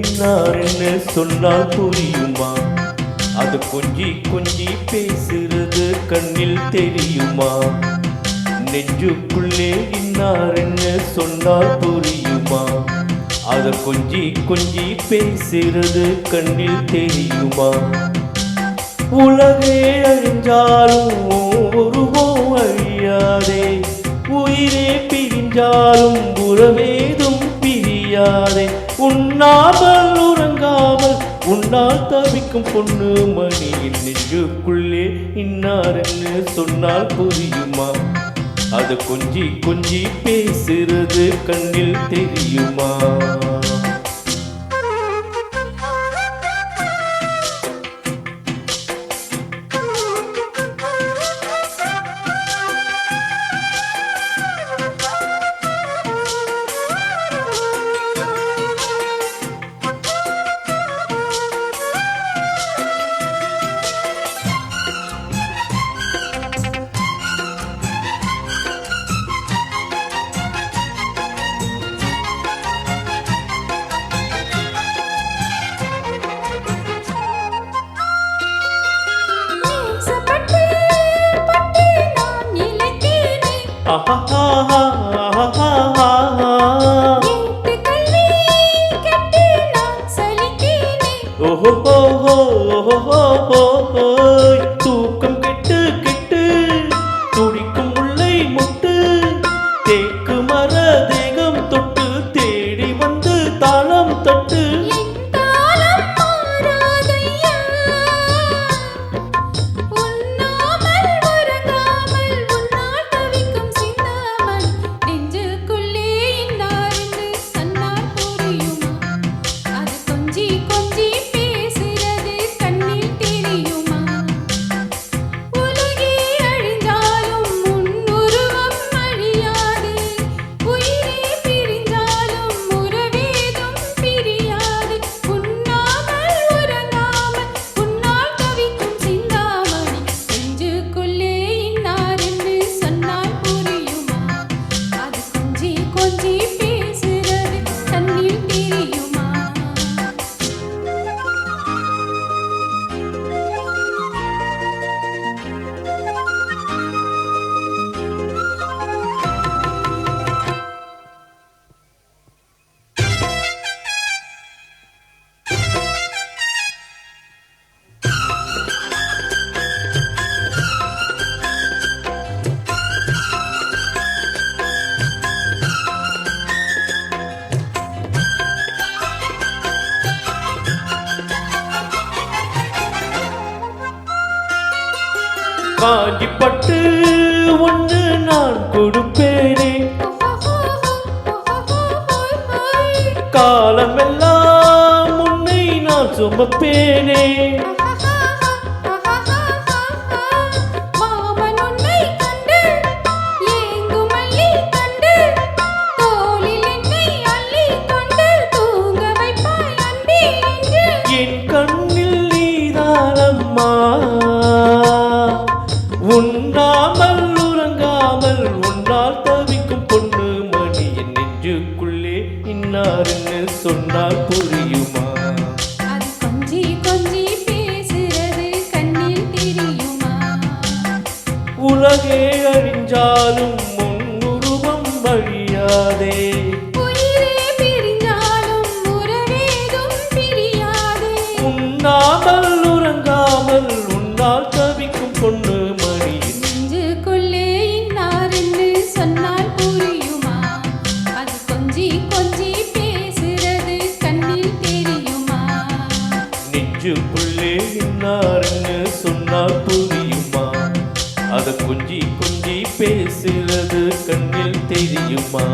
இன்னார் என்ன சொன்னால் புரியுமா? அது கொஞ்சி கொஞ்சி பேசுறது கண்ணில் தெரியுமா? நெஞ்சுக்குள்ளே இன்னார் என்ன சொன்னால் புரியுமா? அது கொஞ்சி கொஞ்சி பேசுறது கண்ணில் தெரியுமா? உலகே அழிஞ்சாலும் உருவம் அழியாதே, உயிரே பிரிஞ்சாலும் உறவேதும் பிரியாதே. உண்ணாமல் உறங்காமல் உன்னால் தவிக்கும் பொண்ணு மணியின் நெஞ்சுக்குள்ளே இன்னார் என்று சொன்னால் புரியுமா? அது கொஞ்சி கொஞ்சி பேசுறது கண்ணில் தெரியுமா? தூக்கம் கெட்டு கெட்டு துடிக்கும் முல்லை முட்டு, தேக்கு மர தேகம் தொட்டு தேடி வந்து தாளம் தட்டு. காஞ்சிப்பட்டு ஒன்று நான் கொடுப்பேனே, காலமெல்லாம் உன்னை நான் சுமப்பேனே. என் கண்ணில் நீதானம்மா, உண்ணாமல் உறங்காமல் உன்னால் தவிக்கும் பொண்ணு மணியின் நெஞ்சுக்குள்ளே இன்னார் என்று சொன்னால் புரியுமா? அது கொஞ்சி கொஞ்சி பேசுறது கண்ணில் தெரியுமா? உலகே அழிஞ்சாலும் உருவம் அழியாதே, உயிரே பிரிஞ்சாலும் உறவேதும் பிரியாதே. உண்ணாமல் உறங்காமல் உன்னால் தவிக்கும் பொண்ணு மணியின் நெஞ்சுக்குள்ளே இன்னார் என்று சொன்னால் புரியுமா? அது கொஞ்சி கொஞ்சி பேசுறது கண்ணில் தெரியுமா? நெஞ்சுக்குள்ளே இன்னார் என்று சொன்னால் புரியுமா? அது கொஞ்சி கொஞ்சி பேசுறது கண்ணில் தெரியுமா?